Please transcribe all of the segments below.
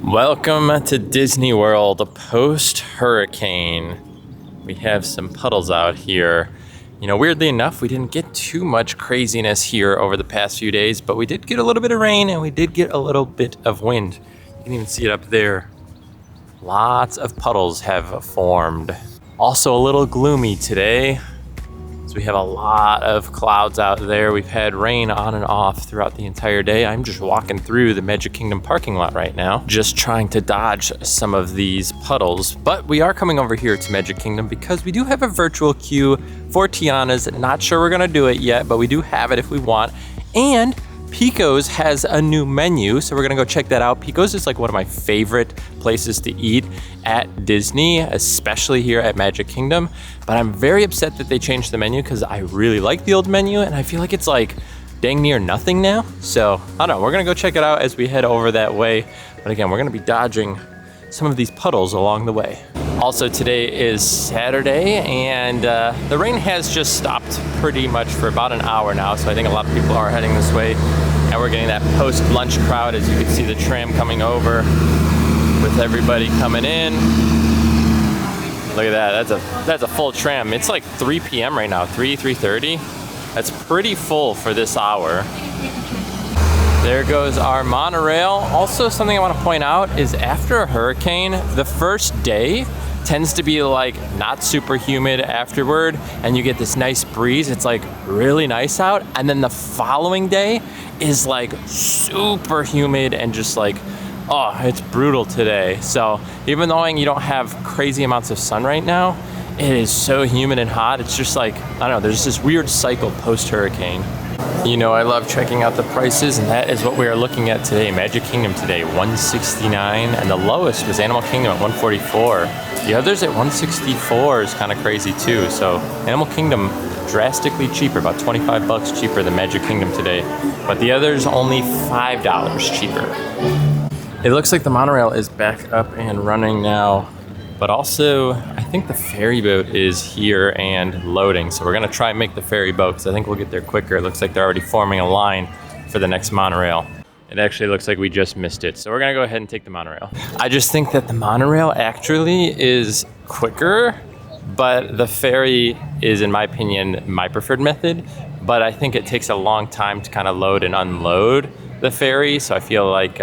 Welcome to Disney World post-hurricane. We have some puddles out here. You know, weirdly enough, we didn't get too much craziness here over the past few days, but we did get a little bit of rain and we did get a little bit of wind. You can even see it up there. Lots of puddles have formed. Also a little gloomy today. So we have a lot of clouds out there. We've had rain on and off throughout the entire day. I'm just walking through the Magic Kingdom parking lot right now, just trying to dodge some of these puddles. But we are coming over here to Magic Kingdom because we do have a virtual queue for Tiana's. Not sure we're gonna do it yet, but we do have it if we want. And Pecos has a new menu, so we're gonna go check that out. Pecos is like one of my favorite places to eat at Disney, especially here at Magic Kingdom. But I'm very upset that they changed the menu because I really like the old menu and I feel like it's like dang near nothing now. So I don't know, we're gonna go check it out as we head over that way. But again, we're gonna be dodging some of these puddles along the way. Also today is Saturday and the rain has just stopped pretty much for about an hour now. So I think a lot of people are heading this way. And we're getting that post-lunch crowd as you can see the tram coming over with everybody coming in. Look at that, that's a full tram. It's like 3 p.m. right now, 3:30. That's pretty full for this hour. There goes our monorail. Also, something I want to point out is after a hurricane, the first day tends to be like not super humid afterward, and you get this nice breeze. It's like really nice out. And then the following day is like super humid and just like, oh, it's brutal today. So even though you don't have crazy amounts of sun right now, it is so humid and hot. It's just like, I don't know, there's this weird cycle post-hurricane. You know, I love checking out the prices, and that is what we are looking at today. Magic Kingdom today, $169, and the lowest was Animal Kingdom at $144. The others at $164 is kind of crazy too. So Animal Kingdom drastically cheaper, about 25 bucks cheaper than Magic Kingdom today. But the others only $5 cheaper. It looks like the monorail is back up and running now. But also, I think the ferry boat is here and loading. So we're gonna try and make the ferry boat because I think we'll get there quicker. It looks like they're already forming a line for the next monorail. It actually looks like we just missed it. So we're gonna go ahead and take the monorail. I just think that the monorail actually is quicker, but the ferry is, in my opinion, my preferred method. But I think it takes a long time to kind of load and unload the ferry. So I feel like,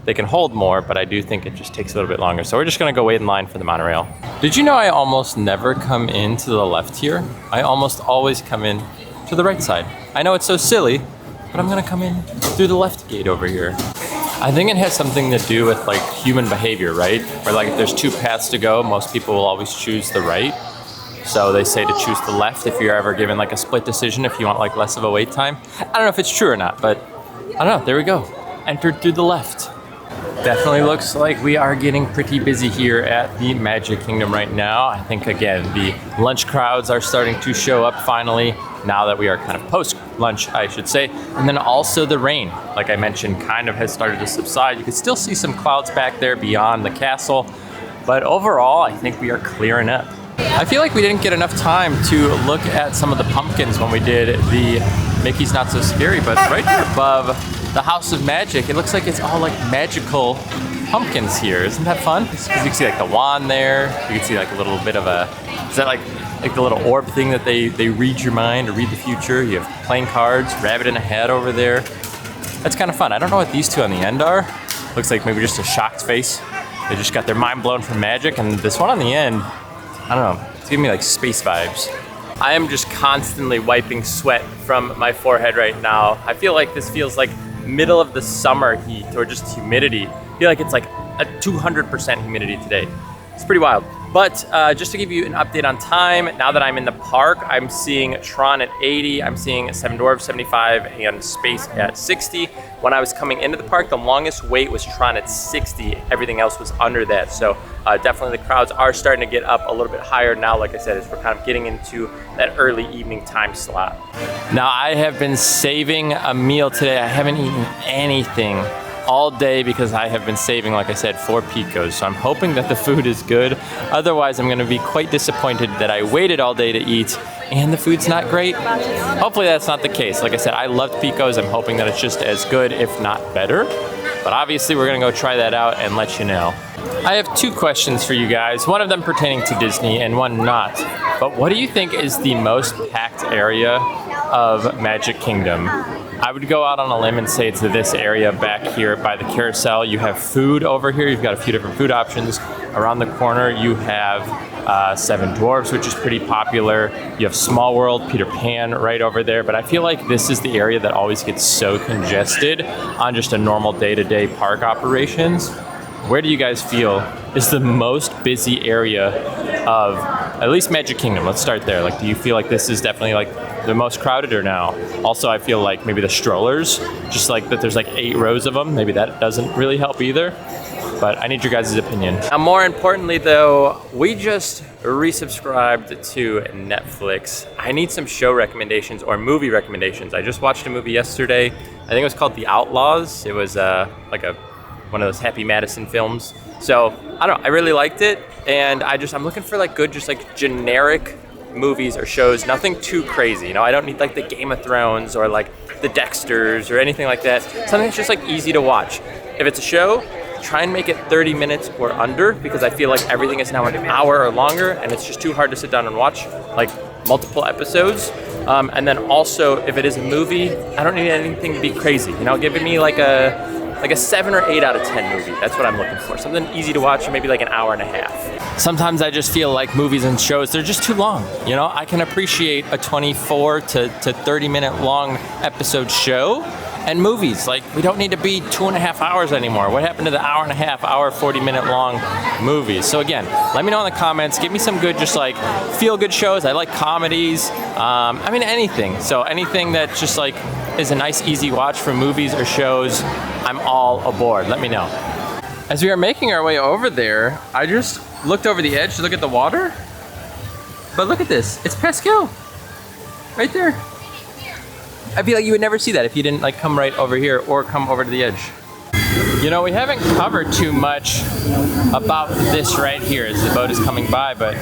they can hold more, but I do think it just takes a little bit longer. So we're just gonna go wait in line for the monorail. Did you know I almost never come in to the left here? I almost always come in to the right side. I know it's so silly, but I'm gonna come in through the left gate over here. I think it has something to do with like human behavior, right? Where like if there's two paths to go, most people will always choose the right. So they say to choose the left if you're ever given like a split decision, if you want like less of a wait time. I don't know if it's true or not, but I don't know, there we go. Entered through the left. Definitely looks like we are getting pretty busy here at the Magic Kingdom right now. I think, again, the lunch crowds are starting to show up finally, now that we are kind of post-lunch, I should say. And then also the rain, like I mentioned, kind of has started to subside. You can still see some clouds back there beyond the castle, but overall, I think we are clearing up. I feel like we didn't get enough time to look at some of the pumpkins when we did the Mickey's Not So Scary, but right here above the House of Magic, it looks like it's all like magical pumpkins here. Isn't that fun? Because you can see like the wand there. You can see like a little bit of a, is that like the little orb thing that they read your mind or read the future? You have playing cards, rabbit in a hat over there. That's kind of fun. I don't know what these two on the end are. Looks like maybe just a shocked face. They just got their mind blown from magic. And this one on the end, I don't know, it's giving me like space vibes. I am just constantly wiping sweat from my forehead right now. I feel like this feels like middle of the summer heat or just humidity. I feel like it's like a 200% humidity today. It's pretty wild. But just to give you an update on time, now that I'm in the park, I'm seeing Tron at 80, I'm seeing Seven Dwarfs 75, and Space at 60. When I was coming into the park, the longest wait was Tron at 60. Everything else was under that. So definitely the crowds are starting to get up a little bit higher now, like I said, as we're kind of getting into that early evening time slot. Now I have been saving a meal today. I haven't eaten anything all day because I have been saving, like I said, for Pecos. So I'm hoping that the food is good. Otherwise, I'm gonna be quite disappointed that I waited all day to eat and the food's not great. Hopefully that's not the case. Like I said, I loved Pecos. I'm hoping that it's just as good, if not better. But obviously we're gonna go try that out and let you know. I have two questions for you guys, one of them pertaining to Disney and one not. But what do you think is the most packed area of Magic Kingdom? I would go out on a limb and say it's this area back here by the carousel. You have food over here. You've got a few different food options. Around the corner, you have Seven Dwarfs, which is pretty popular. You have Small World, Peter Pan right over there. But I feel like this is the area that always gets so congested on just a normal day-to-day park operations. Where do you guys feel is the most busy area of at least Magic Kingdom? Let's start there. Like, do you feel like this is definitely like the most crowded or now? Also, I feel like maybe the strollers, just like that there's like 8 rows of them. Maybe that doesn't really help either. But I need your guys' opinion. Now, more importantly though, we just resubscribed to Netflix. I need some show recommendations or movie recommendations. I just watched a movie yesterday. I think it was called The Outlaws. It was like one of those Happy Madison films. So I don't know, I really liked it. And I'm looking for like good, just like generic movies or shows, nothing too crazy. You know, I don't need like the Game of Thrones or like the Dexters or anything like that. Something that's just like easy to watch. If it's a show, try and make it 30 minutes or under, because I feel like everything is now an hour or longer and it's just too hard to sit down and watch like multiple episodes. And then also, if it is a movie, I don't need anything to be crazy. You know, give me like a 7 or 8 out of 10 movie. That's what I'm looking for. Something easy to watch, maybe like an hour and a half. Sometimes I just feel like movies and shows, they're just too long. You know, I can appreciate a 24 to 30 minute long episode show. And movies, like, we don't need to be 2.5 hours anymore. What happened to the hour and a half, 40-minute long movies? So again, let me know in the comments. Give me some good, just like feel-good shows. I like comedies. I mean, anything. So anything that just like is a nice, easy watch for movies or shows, I'm all aboard. Let me know. As we are making our way over there, I just looked over the edge to look at the water. But look at this. It's Pascal. Right there. I feel like you would never see that if you didn't like come right over here or come over to the edge. You know, we haven't covered too much about this right here as the boat is coming by, but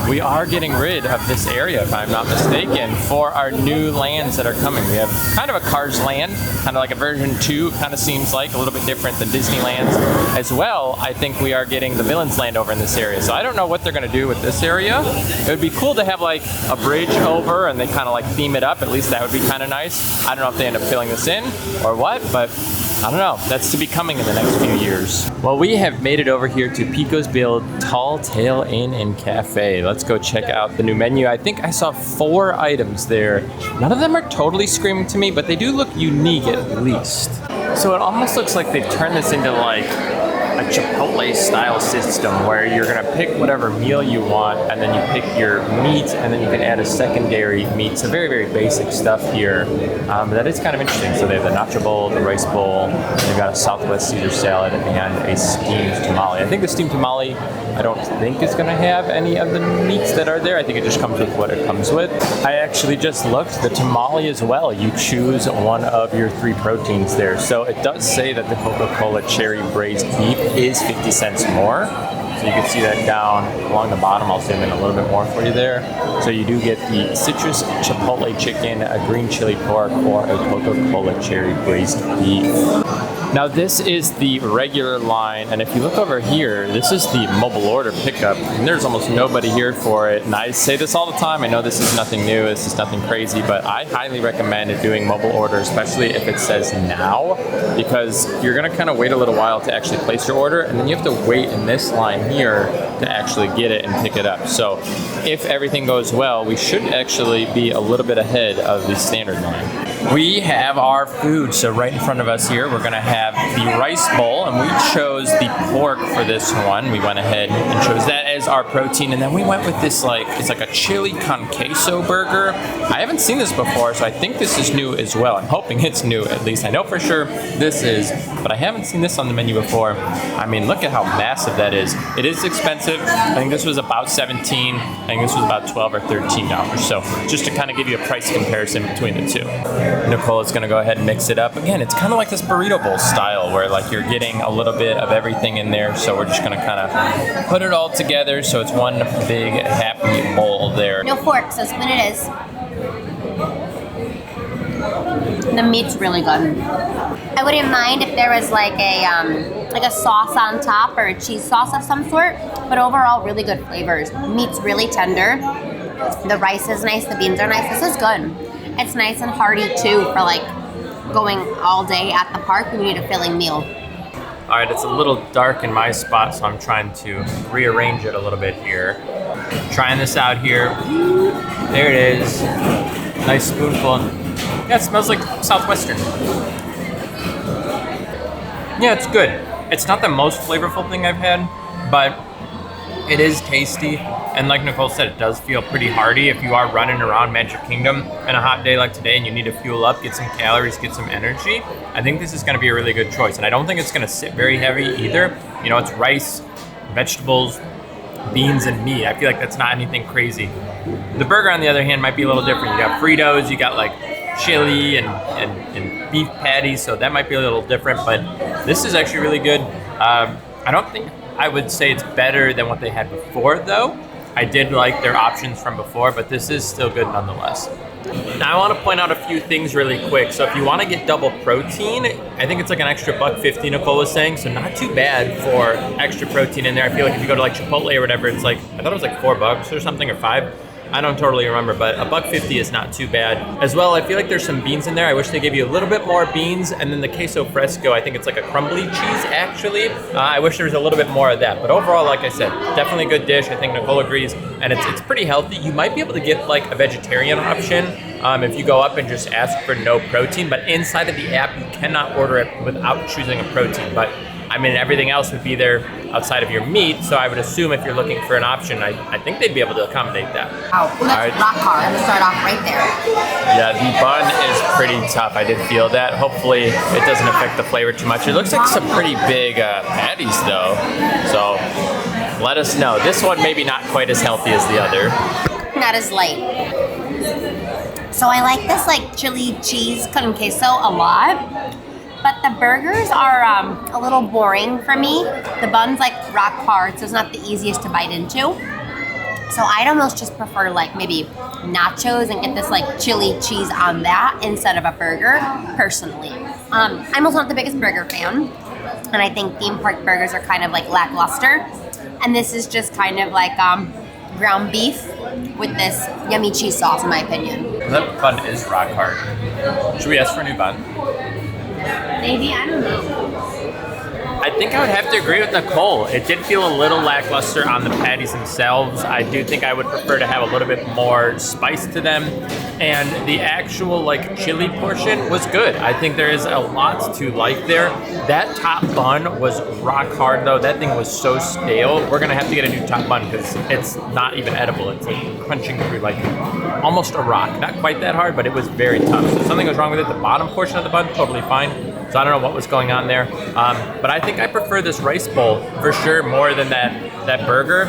we are getting rid of this area, if I'm not mistaken, for our new lands that are coming. We have kind of a Cars land, kind of like a version 2, kind of seems like a little bit different than Disneyland's. As well, I think we are getting the Villains land over in this area. So I don't know what they're gonna do with this area. It would be cool to have like a bridge over and they kind of like theme it up. At least that would be kind of nice. I don't know if they end up filling this in or what, but I don't know. That's to be coming in the next few years. Well, we have made it over here to Pecos Bill Tall Tale Inn and Cafe. Let's go check out the new menu. I think I saw 4 items there. None of them are totally screaming to me, but they do look unique at least. So it almost looks like they've turned this into like a Chipotle style system where you're gonna pick whatever meal you want and then you pick your meat and then you can add a secondary meat. So very, very basic stuff here. But that is kind of interesting. So they have the nacho bowl, the rice bowl, they've got a Southwest Caesar salad and a steamed tamale. I think the steamed tamale, I don't think is gonna have any of the meats that are there. I think it just comes with what it comes with. I actually just looked, the tamale as well. You choose one of your 3 proteins there. So it does say that the Coca-Cola cherry braised beef is 50 cents more. So you can see that down along the bottom. I'll zoom in a little bit more for you there. So you do get the citrus chipotle chicken, a green chili pork, or a Coca-Cola cherry braised beef. Now this is the regular line, and if you look over here, this is the mobile order pickup, and there's almost nobody here for it. And I say this all the time, I know this is nothing new, this is nothing crazy, but I highly recommend doing mobile order, especially if it says now, because you're gonna kind of wait a little while to actually place your order, and then you have to wait in this line here to actually get it and pick it up. So if everything goes well, we should actually be a little bit ahead of the standard line. We have our food, so right in front of us here, we're gonna have the rice bowl, and we chose the pork for this one. We went ahead and chose that as our protein, and then we went with this like, it's like a chili con queso burger. I haven't seen this before, so I think this is new as well. I'm hoping it's new, at least. I know for sure this is, but I haven't seen this on the menu before. I mean, look at how massive that is. It is expensive. I think this was about $17. I think this was about $12 or $13. So just to kind of give you a price comparison between the two. Nicole is gonna go ahead and mix it up. Again, it's kind of like this burrito bowl style where like you're getting a little bit of everything in there. So we're just gonna kind of put it all together so it's one big happy bowl there. No fork, so spoon it is. The meat's really good. I wouldn't mind if there was like a sauce on top or a cheese sauce of some sort, but overall really good flavors. Meat's really tender. The rice is nice, the beans are nice. This is good. It's nice and hearty too for like going all day at the park when you need a filling meal. All right, it's a little dark in my spot, so I'm trying to rearrange it a little bit here. Trying this out here. There it is. Nice spoonful. Yeah, it smells like Southwestern. Yeah, it's good. It's not the most flavorful thing I've had, but it is tasty. And like Nicole said, it does feel pretty hearty if you are running around Magic Kingdom on a hot day like today and you need to fuel up, get some calories, get some energy. I think this is going to be a really good choice. And I don't think it's going to sit very heavy either. You know, it's rice, vegetables, beans, and meat. I feel like that's not anything crazy. The burger, on the other hand, might be a little different. You got Fritos, you got like chili and beef patties, so that might be a little different. But this is actually really good. I don't think I would say it's better than what they had before, though. I did like their options from before, but this is still good nonetheless. Now I want to point out a few things really quick. So if you want to get double protein, I think it's like an extra $1.50, Nicole was saying, so not too bad for extra protein in there. I feel like if you go to like Chipotle or whatever, it's like, I thought it was like $4 or something, or $5. I don't totally remember, but $1.50 is not too bad. As well, I feel like there's some beans in there. I wish they gave you a little bit more beans, and then the queso fresco, I think it's like a crumbly cheese, actually. I wish there was a little bit more of that. But overall, like I said, definitely a good dish. I think Nicole agrees, and it's pretty healthy. You might be able to get like a vegetarian option if you go up and just ask for no protein, but inside of the app, you cannot order it without choosing a protein. But I mean, everything else would be there outside of your meat, so I would assume if you're looking for an option, I think they'd be able to accommodate that. Oh, that's rock hard. Let's start off right there. Yeah, the bun is pretty tough. I did feel that. Hopefully, it doesn't affect the flavor too much. It looks like some pretty big patties, though, so let us know. This one maybe not quite as healthy as the other. Not as light. So I like this like chili cheese con queso a lot. But the burgers are a little boring for me. The bun's like rock hard, so it's not the easiest to bite into. So I'd almost just prefer like maybe nachos and get this like chili cheese on that instead of a burger, personally. I'm also not the biggest burger fan, and I think theme park burgers are kind of like lackluster. And this is just kind of like ground beef with this yummy cheese sauce, in my opinion. That bun is rock hard. Should we ask for a new bun? Maybe, I don't know. I think I would have to agree with Nicole. It did feel a little lackluster on the patties themselves. I do think I would prefer to have a little bit more spice to them. And the actual like chili portion was good. I think there is a lot to like there. That top bun was rock hard though. That thing was so stale. We're gonna have to get a new top bun because it's not even edible. It's like crunching through like almost a rock. Not quite that hard, but it was very tough. So something was wrong with it. The bottom portion of the bun, totally fine. So I don't know what was going on there. But I think I prefer this rice bowl for sure more than that burger.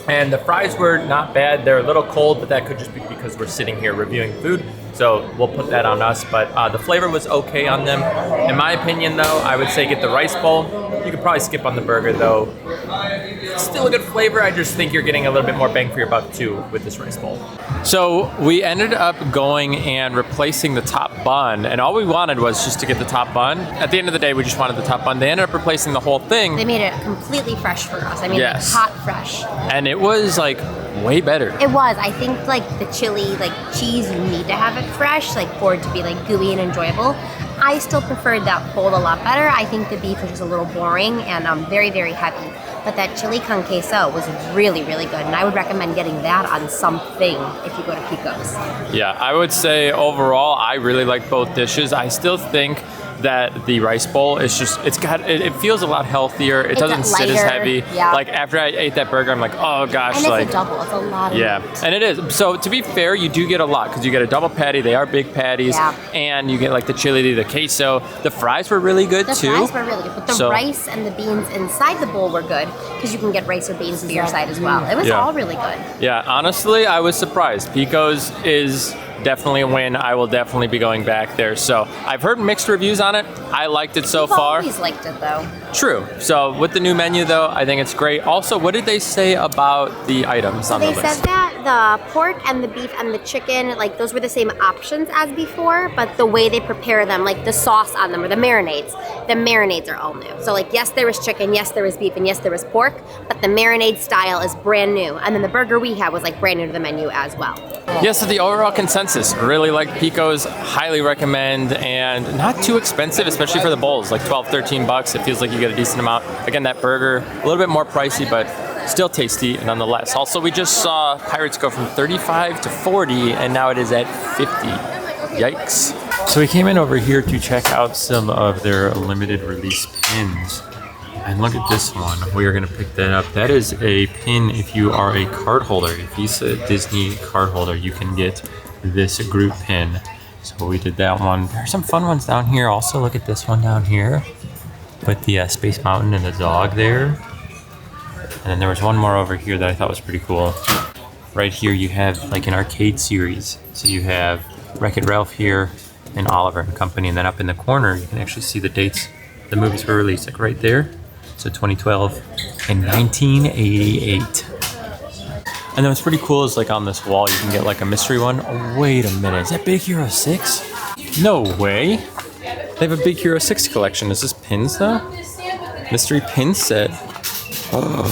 And the fries were not bad. They're a little cold, but that could just be because we're sitting here reviewing food. So we'll put that on us. But the flavor was okay on them. In my opinion, though, I would say get the rice bowl. You could probably skip on the burger, though. It's still a good flavor. I just think you're getting a little bit more bang for your buck, too, with this rice bowl. So we ended up going and replacing the top bun. And all we wanted was just to get the top bun. At the end of the day, we just wanted the top bun. They ended up replacing the whole thing. They made it completely fresh for us. I mean, yes. Hot fresh. And it was, like, way better. It was. I think, like, the chili, like, cheese, you need to have it fresh, like, for it to be, like, gooey and enjoyable. I still preferred that bowl a lot better. I think the beef was just a little boring and very, very heavy. But that chili con queso was really, really good. And I would recommend getting that on something if you go to Pecos. Yeah, I would say overall, I really like both dishes. I still think that the rice bowl is just, it feels a lot healthier. It doesn't sit as heavy. Yeah. Like after I ate that burger, I'm like, oh gosh. And it's a double, it's a lot of meat. And it is. So to be fair, you do get a lot because you get a double patty. They are big patties. Yeah. And you get like the chili, the queso. The fries were really good too. The fries were really good. But the rice and the beans inside the bowl were good because you can get rice or beans for your side as well. It was all really good. Yeah, honestly, I was surprised. Pecos is definitely a win. I will definitely be going back there. So I've heard mixed reviews on it. I liked it so far. I've always liked it though. True. So with the new menu though, I think it's great. Also, what did they say about the items on the list? They said that the pork and the beef and the chicken, like those were the same options as before, but the way they prepare them, like the sauce on them or the marinades are all new. So like, yes, there was chicken, yes, there was beef, and yes, there was pork, but the marinade style is brand new. And then the burger we had was like brand new to the menu as well. Yes, so the overall consensus, really like Pecos, highly recommend, and not too expensive, especially for the bowls, like 12, 13 bucks. It feels like you get a decent amount. Again, that burger, a little bit more pricey, but still tasty nonetheless. Also, we just saw Pirates go from 35 to 40, and now it is at 50. Yikes. So we came in over here to check out some of their limited release pins. And look at this one. We are going to pick that up. That is a pin if you are a card holder. A Visa Disney card holder, you can get this group pin. So we did that one. There are some fun ones down here. Also, look at this one down here with the Space Mountain and the dog there. And then there was one more over here that I thought was pretty cool. Right here you have like an arcade series. So you have Wreck-It Ralph here and Oliver and Company. And then up in the corner, you can actually see the dates the movies were released, like right there. So 2012 and 1988. And then what's pretty cool is like on this wall, you can get like a mystery one. Oh, wait a minute, is that Big Hero 6? No way. They have a Big Hero 6 collection. Is this pins though? Mystery pin set. Oh,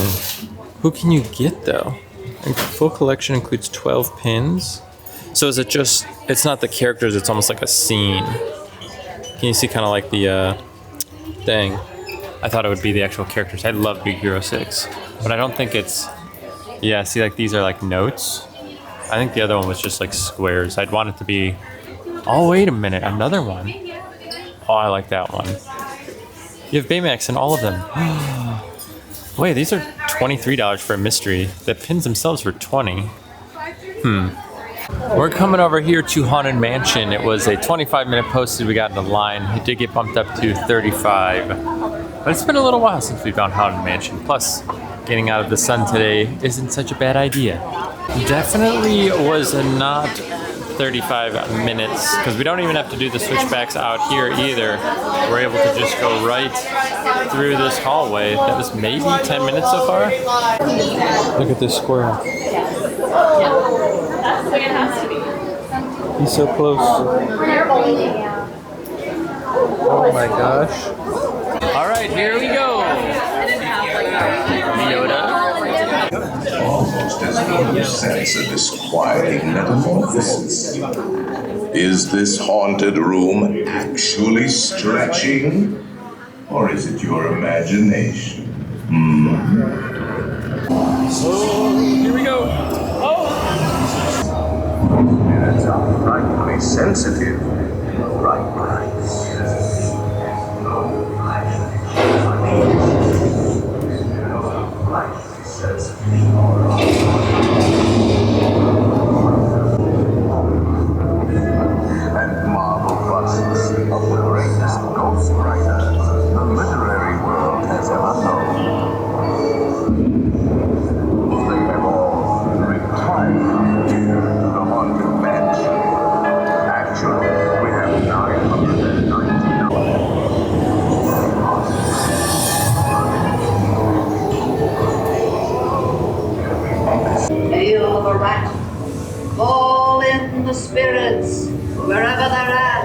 who can you get though? And full collection includes 12 pins. So is it just, it's not the characters, it's almost like a scene. Can you see kind of like the thing? I thought it would be the actual characters. I love Big Hero 6, but I don't think it's, yeah, see like these are like notes. I think the other one was just like squares. I'd want it to be, oh wait a minute, another one. Oh, I like that one. You have Baymax in all of them. Wait, these are $23 for a mystery. The pins themselves were $20. We're coming over here to Haunted Mansion. It was a 25-minute posted. We got in the line. It did get bumped up to 35. But it's been a little while since we've gone Haunted Mansion. Plus, getting out of the sun today isn't such a bad idea. Definitely was not 35 minutes, because we don't even have to do the switchbacks out here either. We're able to just go right through this hallway. That was maybe 10 minutes so far. Look at this squirrel. He's so close. Oh my gosh. All right, here we go. Yoda. Almost as though you sense a disquieting metamorphosis. Is this haunted room actually stretching? Or is it your imagination? Oh, here we go. Oh! It's outrightly sensitive. Right. And marble busts of the greatest ghostwriters the literary world has ever known. They have all retired to the haunted mansion. Actually, we have 999. Hail the rat. Call in the spirits, wherever they're at.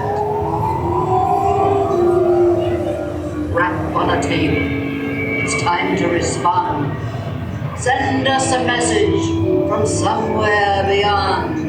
Rap on a table. It's time to respond. Send us a message from somewhere beyond.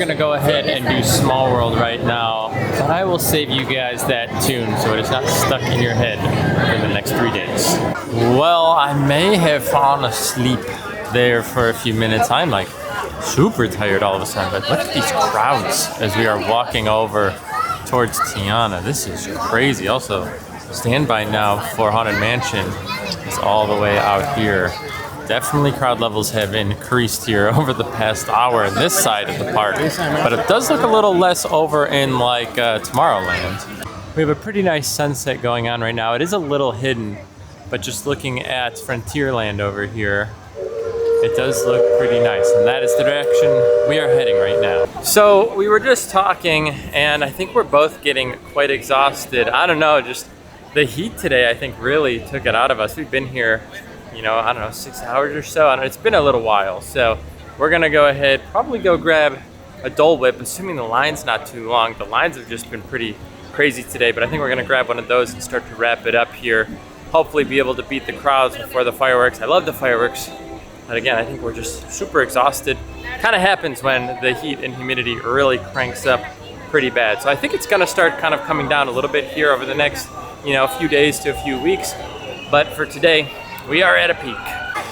gonna go ahead and do Small World right now, but I will save you guys that tune so it is not stuck in your head for the next 3 days. Well, I may have fallen asleep there for a few minutes. I'm like super tired all of a sudden, but look at these crowds as we are walking over towards Tiana. This is crazy. Also, standby now for Haunted Mansion is all the way out here. Definitely crowd levels have increased here over the past hour in this side of the park, but it does look a little less over in like Tomorrowland. We have a pretty nice sunset going on right now. It is a little hidden, but just looking at Frontierland over here, it does look pretty nice, and that is the direction we are heading right now. So we were just talking, and I think we're both getting quite exhausted. I don't know, just the heat today I think really took it out of us. We've been here, you know, I don't know, 6 hours or so. I don't know, it's been a little while. So we're gonna go ahead, probably go grab a Dole Whip, assuming the line's not too long. The lines have just been pretty crazy today, but I think we're gonna grab one of those and start to wrap it up here. Hopefully be able to beat the crowds before the fireworks. I love the fireworks, but again, I think we're just super exhausted. Kind of happens when the heat and humidity really cranks up pretty bad. So I think it's gonna start kind of coming down a little bit here over the next, you know, few days to a few weeks. But for today, we are at a peak.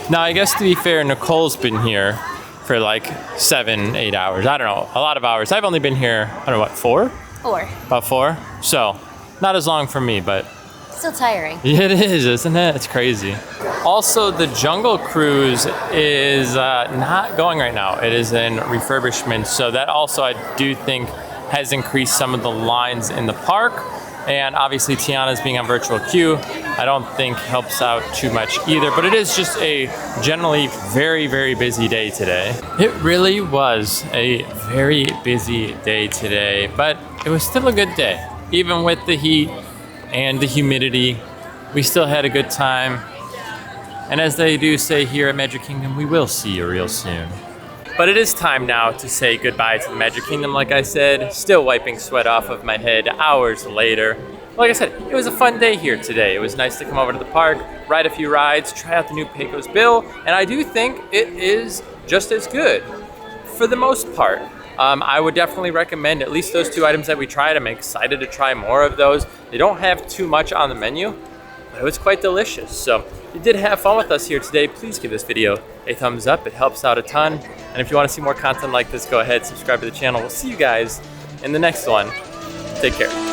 Now, I guess to be fair, Nicole's been here for like 7, 8 hours. I don't know, a lot of hours. I've only been here, I don't know, what, 4? 4. About 4? So, not as long for me, but Still tiring. it is, isn't it? It's crazy. Also, the Jungle Cruise is not going right now. It is in refurbishment, so that also I do think has increased some of the lines in the park. And obviously Tiana's being on virtual queue, I don't think helps out too much either, but it is just a generally very, very busy day today. It really was a very busy day today, but it was still a good day. Even with the heat and the humidity, we still had a good time. And as they do say here at Magic Kingdom, we will see you real soon. But it is time now to say goodbye to the Magic Kingdom, like I said. Still wiping sweat off of my head hours later. Like I said, it was a fun day here today. It was nice to come over to the park, ride a few rides, try out the new Pecos Bill, and I do think it is just as good for the most part. I would definitely recommend at least those 2 items that we tried. I'm excited to try more of those. They don't have too much on the menu, but it was quite delicious. So if you did have fun with us here today, please give this video a thumbs up. It helps out a ton. And if you want to see more content like this, go ahead, subscribe to the channel. We'll see you guys in the next one. Take care.